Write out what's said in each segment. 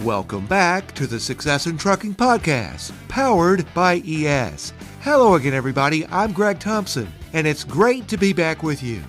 Welcome back to the Success in Trucking Podcast, powered by ES. Hello again, everybody. I'm Greg Thompson, and it's great to be back with you.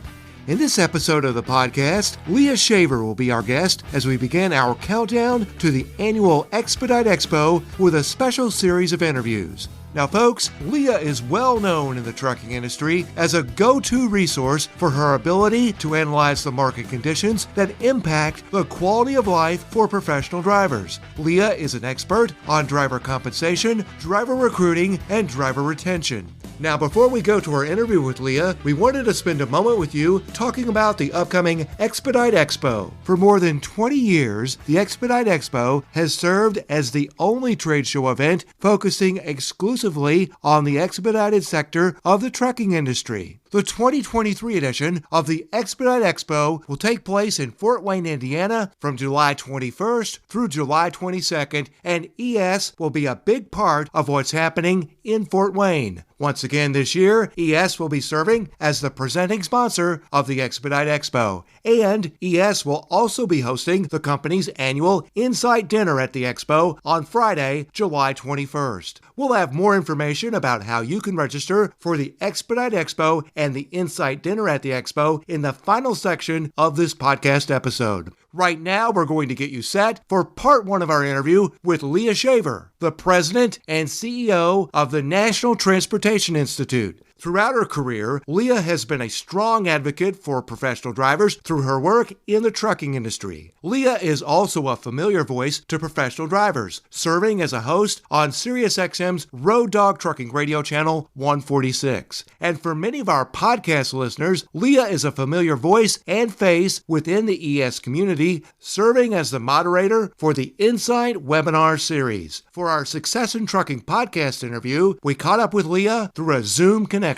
In this episode of the podcast, Leah Shaver will be our guest as we begin our countdown to the annual Expedite Expo with a special series of interviews. Now, folks, Leah is well known in the trucking industry as a go-to resource for her ability to analyze the market conditions that impact the quality of life for professional drivers. Leah is an expert on driver compensation, driver recruiting, and driver retention. Now, before we go to our interview with Leah, we wanted to spend a moment with you talking about the upcoming Expedite Expo. For more than 20 years, the Expedite Expo has served as the only trade show event focusing exclusively on the expedited sector of the trucking industry. The 2023 edition of the Expedite Expo will take place in Fort Wayne, Indiana from July 21st through July 22nd, and ES will be a big part of what's happening in Fort Wayne. Once again this year, ES will be serving as the presenting sponsor of the Expedite Expo, and ES will also be hosting the company's annual Insight Dinner at the Expo on Friday, July 21st. We'll have more information about how you can register for the Expedite Expo and the Insight Dinner at the Expo in the final section of this podcast episode. Right now, we're going to get you set for part one of our interview with Leah Shaver, the president and CEO of the National Transportation Institute. Throughout her career, Leah has been a strong advocate for professional drivers through her work in the trucking industry. Leah is also a familiar voice to professional drivers, serving as a host on SiriusXM's Road Dog Trucking Radio Channel 146. And for many of our podcast listeners, Leah is a familiar voice and face within the ES community, serving as the moderator for the Insight webinar series. For our Success in Trucking podcast interview, we caught up with Leah through a Zoom connection.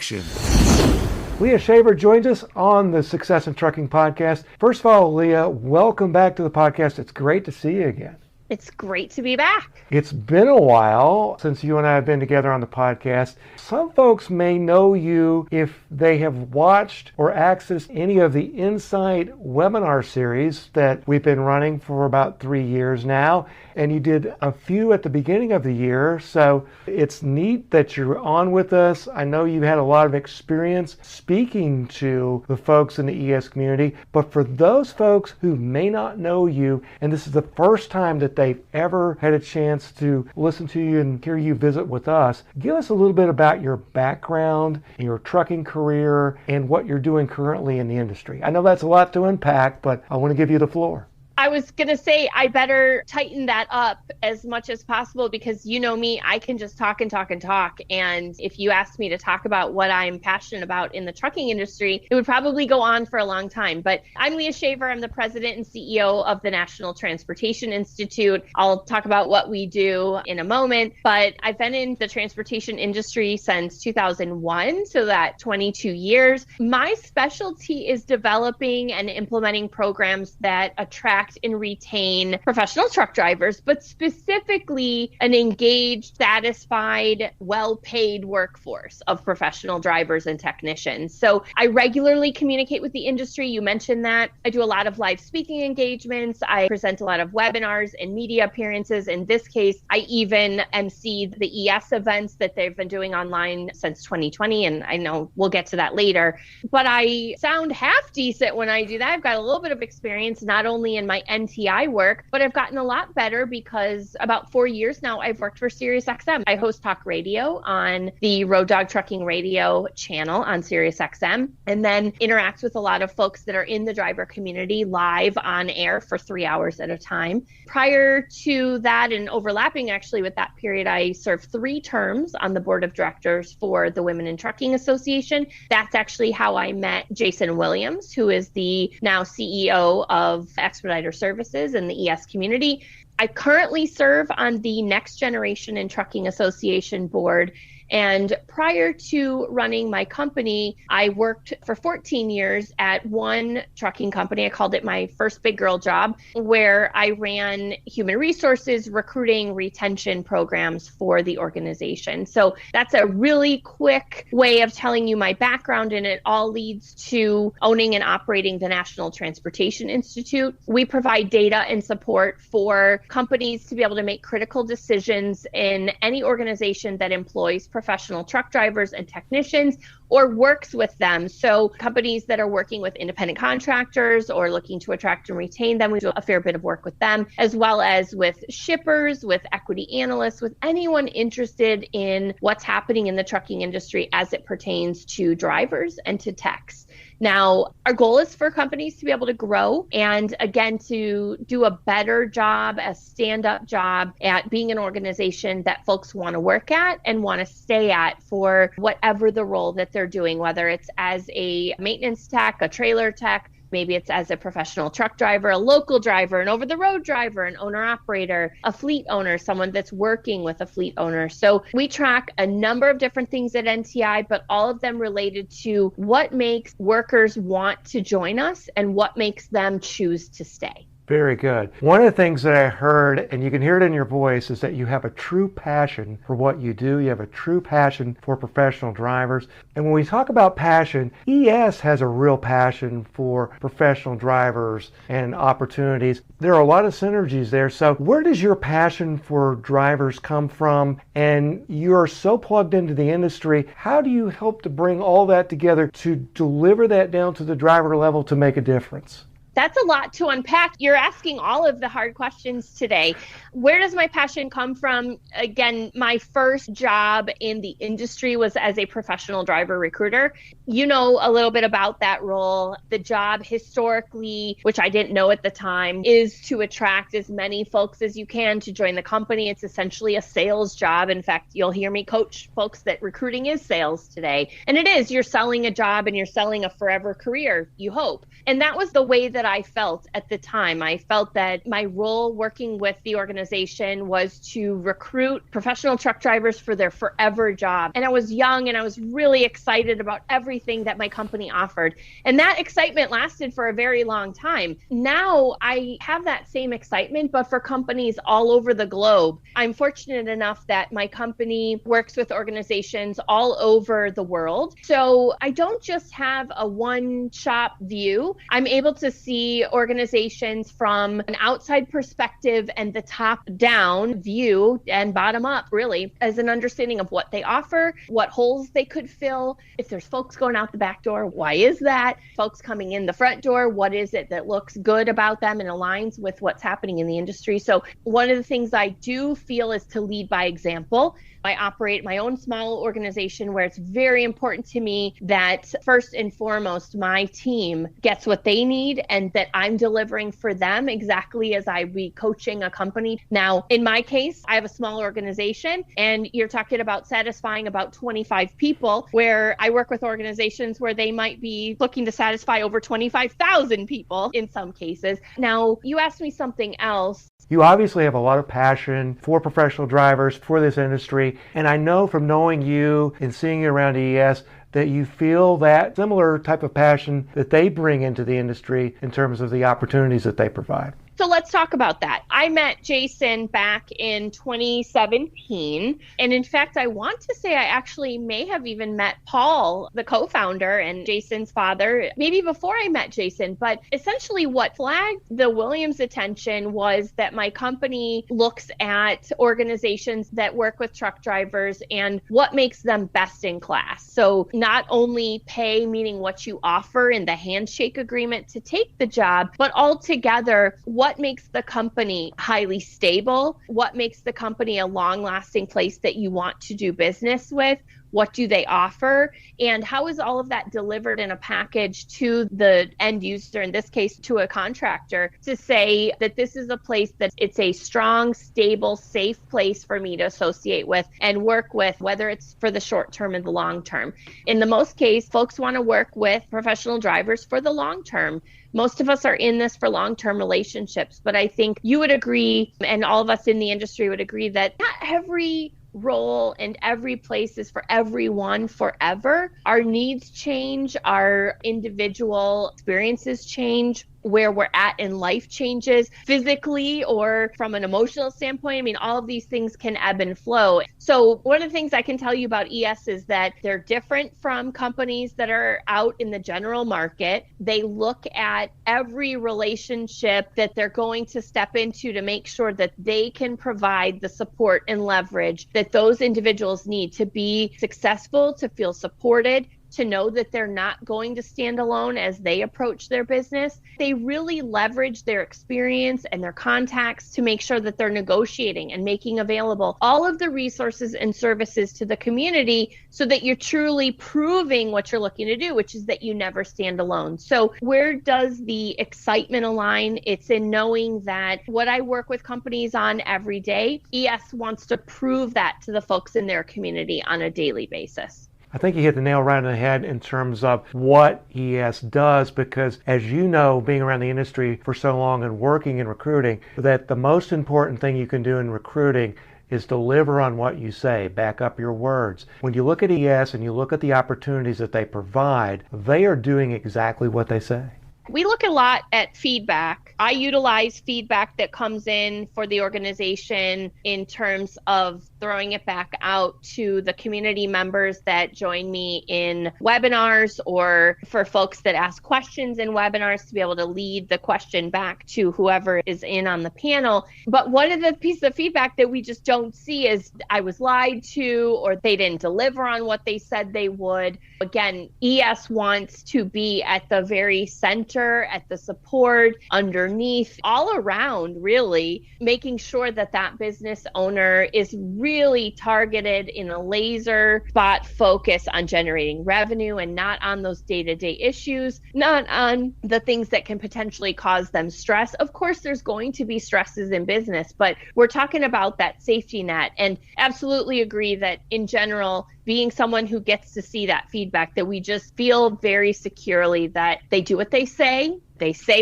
Leah Shaver joins us on the Success in Trucking podcast. First of all, Leah, welcome back to the podcast. It's great to see you again. It's great to be back. It's been a while since you and I have been together on the podcast. Some folks may know you if they have watched or accessed any of the Insight webinar series that we've been running for about 3 years now. And you did a few at the beginning of the year. So it's neat that you're on with us. I know you had a lot of experience speaking to the folks in the ES community. But for those folks who may not know you, and this is the first time that they've ever had a chance to listen to you and hear you visit with us, give us a little bit about your background, your trucking career, and what you're doing currently in the industry. I know that's a lot to unpack, but I want to give you the floor. I was going to say I better tighten that up as much as possible because you know me, I can just talk and talk and talk. And if you asked me to talk about what I'm passionate about in the trucking industry, it would probably go on for a long time. But I'm Leah Shaver. I'm the president and CEO of the National Transportation Institute. I'll talk about what we do in a moment, but I've been in the transportation industry since 2001, so that 22 years. My specialty is developing and implementing programs that attract and retain professional truck drivers, but specifically an engaged, satisfied, well-paid workforce of professional drivers and technicians. So I regularly communicate with the industry. You mentioned that. I do a lot of live speaking engagements. I present a lot of webinars and media appearances. In this case, I even MC the ES events that they've been doing online since 2020, and I know we'll get to that later. But I sound half decent when I do that. I've got a little bit of experience, not only in my NTI work, but I've gotten a lot better because about 4 years now, I've worked for SiriusXM. I host talk radio on the Road Dog Trucking Radio channel on SiriusXM, and then interact with a lot of folks that are in the driver community live on air for 3 hours at a time. Prior to that, and overlapping actually with that period, I served 3 terms on the board of directors for the Women in Trucking Association. That's actually how I met Jason Williams, who is the now CEO of Expedite Services in the ES community. I currently serve on the Next Generation in Trucking Association board, And prior to running my company, I worked for 14 years at one trucking company. I called it my first big girl job, where I ran human resources, recruiting, retention programs for the organization. So that's a really quick way of telling you my background, and it all leads to owning and operating the National Transportation Institute. We provide data and support for companies to be able to make critical decisions in any organization that employs professional truck drivers and technicians or works with them. So companies that are working with independent contractors or looking to attract and retain them, we do a fair bit of work with them, as well as with shippers, with equity analysts, with anyone interested in what's happening in the trucking industry as it pertains to drivers and to techs. Now, our goal is for companies to be able to grow and, again, to do a better job, a stand-up job at being an organization that folks want to work at and want to stay at for whatever the role that they're doing, whether it's as a maintenance tech, a trailer tech, maybe it's as a professional truck driver, a local driver, an over-the-road driver, an owner-operator, a fleet owner, someone that's working with a fleet owner. So we track a number of different things at NTI, but all of them related to what makes workers want to join us and what makes them choose to stay. Very good. One of the things that I heard, and you can hear it in your voice, is that you have a true passion for what you do. You have a true passion for professional drivers. And when we talk about passion, ES has a real passion for professional drivers and opportunities. There are a lot of synergies there. So where does your passion for drivers come from? And you're so plugged into the industry. How do you help to bring all that together to deliver that down to the driver level to make a difference? That's a lot to unpack. You're asking all of the hard questions today. Where does my passion come from? Again, my first job in the industry was as a professional driver recruiter. You know a little bit about that role. The job historically, which I didn't know at the time, is to attract as many folks as you can to join the company. It's essentially a sales job. In fact, you'll hear me coach folks that recruiting is sales today. And it is. You're selling a job and you're selling a forever career, you hope. And that was the way that I felt at the time. I felt that my role working with the organization was to recruit professional truck drivers for their forever job. And I was young and I was really excited about everything that my company offered. And that excitement lasted for a very long time. Now I have that same excitement, but for companies all over the globe. I'm fortunate enough that my company works with organizations all over the world. So I don't just have a one-shop view. I'm able to see organizations from an outside perspective and the top-down view and bottom-up, really, as an understanding of what they offer, what holes they could fill. If there's folks going out the back door, why is that? Folks coming in the front door, what is it that looks good about them and aligns with what's happening in the industry? So one of the things I do feel is to lead by example. I operate my own small organization where it's very important to me that first and foremost, my team gets what they need and that I'm delivering for them exactly as I be coaching a company. Now, in my case, I have a small organization and you're talking about satisfying about 25 people, where I work with organizations where they might be looking to satisfy over 25,000 people in some cases. Now, you asked me something else. You obviously have a lot of passion for professional drivers, for this industry, and I know from knowing you and seeing you around ES that you feel that similar type of passion that they bring into the industry in terms of the opportunities that they provide. So let's talk about that. I met Jason back in 2017. And in fact, I want to say I actually may have even met Paul, the co-founder and Jason's father, maybe before I met Jason. But essentially what flagged the Williams' attention was that my company looks at organizations that work with truck drivers and what makes them best in class. So not only pay, meaning what you offer in the handshake agreement to take the job, but altogether, what makes the company highly stable? What makes the company a long-lasting place that you want to do business with? What do they offer? And how is all of that delivered in a package to the end user, in this case, to a contractor, to say that this is a place that it's a strong, stable, safe place for me to associate with and work with, whether it's for the short term and the long term. In the most case, folks want to work with professional drivers for the long term. Most of us are in this for long-term relationships, but I think you would agree, and all of us in the industry would agree, that not every role and every place is for everyone forever. Our needs change, our individual experiences change, where we're at in life changes physically or from an emotional standpoint. I mean, all of these things can ebb and flow. So one of the things I can tell you about ES is that they're different from companies that are out in the general market. They look at every relationship that they're going to step into to make sure that they can provide the support and leverage that those individuals need to be successful, to feel supported, to know that they're not going to stand alone as they approach their business. They really leverage their experience and their contacts to make sure that they're negotiating and making available all of the resources and services to the community so that you're truly proving what you're looking to do, which is that you never stand alone. So where does the excitement align? It's in knowing that what I work with companies on every day, ES wants to prove that to the folks in their community on a daily basis. I think you hit the nail right on the head in terms of what ES does, because as you know, being around the industry for so long and working in recruiting, that the most important thing you can do in recruiting is deliver on what you say, back up your words. When you look at ES and you look at the opportunities that they provide, they are doing exactly what they say. We look a lot at feedback. I utilize feedback that comes in for the organization in terms of throwing it back out to the community members that join me in webinars, or for folks that ask questions in webinars to be able to lead the question back to whoever is in on the panel. But one of the pieces of feedback that we just don't see is I was lied to, or they didn't deliver on what they said they would. Again, ES wants to be at the very center, at the support, underneath, all around, really, making sure that that business owner is really targeted in a laser spot focus on generating revenue and not on those day-to-day issues, not on the things that can potentially cause them stress. Of course, there's going to be stresses in business, but we're talking about that safety net, and absolutely agree that in general, being someone who gets to see that feedback, that we just feel very securely that they do what they say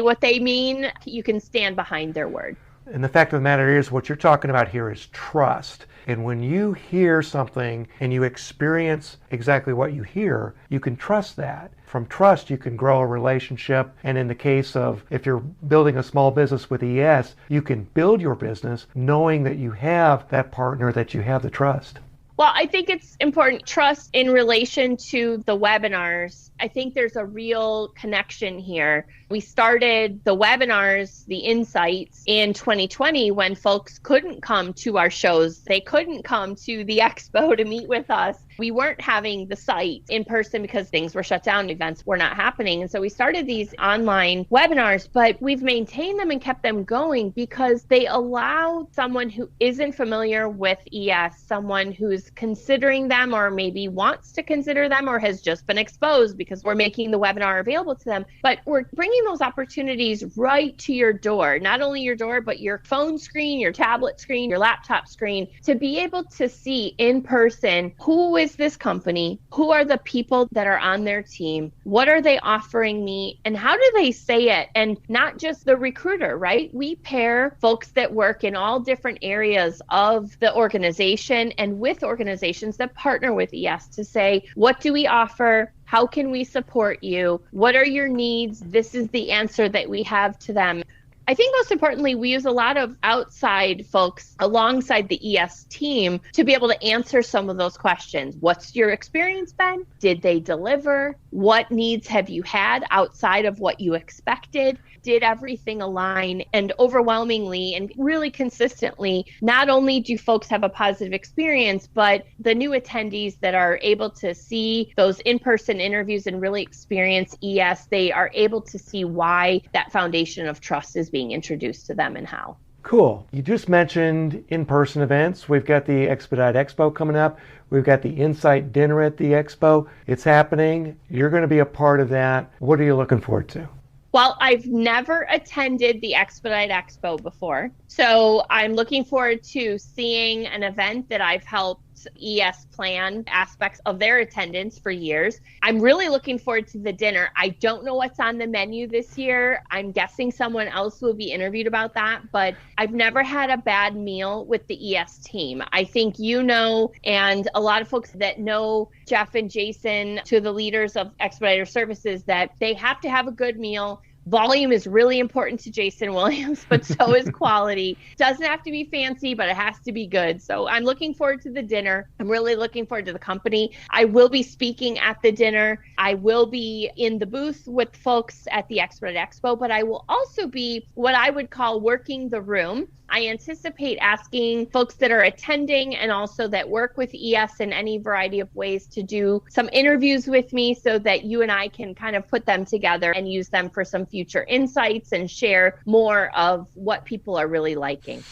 what they mean, you can stand behind their word. And the fact of the matter is, what you're talking about here is trust. And when you hear something and you experience exactly what you hear, you can trust that. From trust, you can grow a relationship. And in the case of, if you're building a small business with ES, you can build your business knowing that you have that partner, that you have the trust. Well, I think it's important, trust in relation to the webinars. I think there's a real connection here. We started the webinars, the insights, in 2020 when folks couldn't come to our shows. They couldn't come to the Expo to meet with us. We weren't having the site in person because things were shut down, events were not happening. And so we started these online webinars, but we've maintained them and kept them going because they allow someone who isn't familiar with ES, someone who's considering them or maybe wants to consider them or has just been exposed because we're making the webinar available to them, but we're bringing those opportunities right to your door, not only your door, but your phone screen, your tablet screen, your laptop screen, to be able to see in person, who is this company? Who are the people that are on their team? What are they offering me? And how do they say it? And not just the recruiter, right? We pair folks that work in all different areas of the organization and with organizations that partner with ES to say, what do we offer? How can we support you? What are your needs? This is the answer that we have to them. I think most importantly, we use a lot of outside folks alongside the ES team to be able to answer some of those questions. What's your experience been? Did they deliver? What needs have you had outside of what you expected? Did everything align? And overwhelmingly and really consistently, not only do folks have a positive experience, but the new attendees that are able to see those in-person interviews and really experience ES, they are able to see why that foundation of trust is being introduced to them and how. Cool. You just mentioned in-person events. We've got the Expedite Expo coming up. We've got the Insight Dinner at the Expo. It's happening. You're going to be a part of that. What are you looking forward to? Well, I've never attended the Expedite Expo before, so I'm looking forward to seeing an event that I've helped ES plan aspects of their attendance for years. I'm really looking forward to the dinner. I don't know what's on the menu this year. I'm guessing someone else will be interviewed about that, but I've never had a bad meal with the ES team. I think and a lot of folks that know Jeff and Jason, to the leaders of Expediter Services, that they have to have a good meal. Volume is really important to Jason Williams, but so is quality. Doesn't have to be fancy, but it has to be good. So I'm looking forward to the dinner. I'm really looking forward to the company. I will be speaking at the dinner. I will be in the booth with folks at the Expedite Expo, but I will also be what I would call working the room. I anticipate asking folks that are attending and also that work with ES in any variety of ways to do some interviews with me so that you and I can kind of put them together and use them for some future insights and share more of what people are really liking.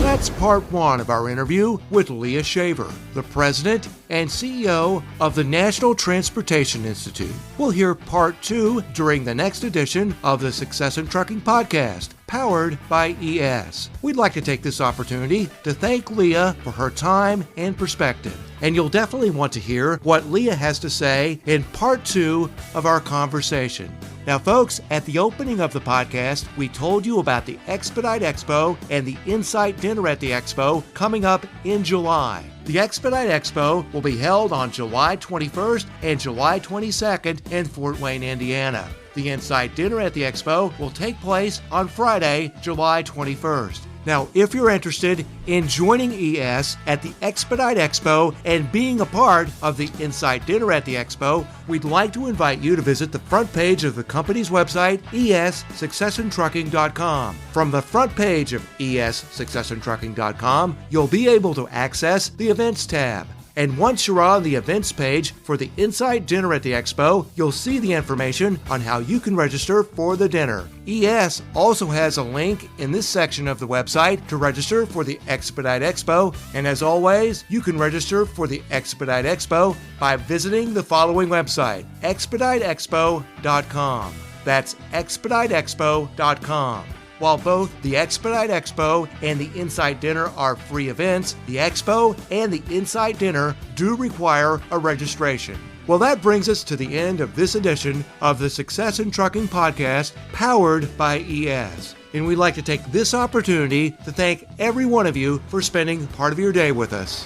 That's part one of our interview with Leah Shaver, the president and CEO of the National Transportation Institute. We'll hear part two during the next edition of the Success in Trucking podcast, powered by ES. We'd like to take this opportunity to thank Leah for her time and perspective. And you'll definitely want to hear what Leah has to say in part two of our conversation. Now, folks, at the opening of the podcast, we told you about the Expedite Expo and the Insight Dinner at the Expo coming up in July. The Expedite Expo will be held on July 21st and July 22nd in Fort Wayne, Indiana. The Insight Dinner at the Expo will take place on Friday, July 21st. Now, if you're interested in joining ES at the Expedite Expo and being a part of the Insight Dinner at the Expo, we'd like to invite you to visit the front page of the company's website, essuccessintrucking.com. From the front page of essuccessintrucking.com, you'll be able to access the Events tab. And once you're on the events page for the Insight Dinner at the Expo, you'll see the information on how you can register for the dinner. ES also has a link in this section of the website to register for the Expedite Expo, and as always, you can register for the Expedite Expo by visiting the following website, expediteexpo.com. That's expediteexpo.com. While both the Expedite Expo and the Insight Dinner are free events, the Expo and the Insight Dinner do require a registration. Well, that brings us to the end of this edition of the Success in Trucking podcast, powered by ES. And we'd like to take this opportunity to thank every one of you for spending part of your day with us.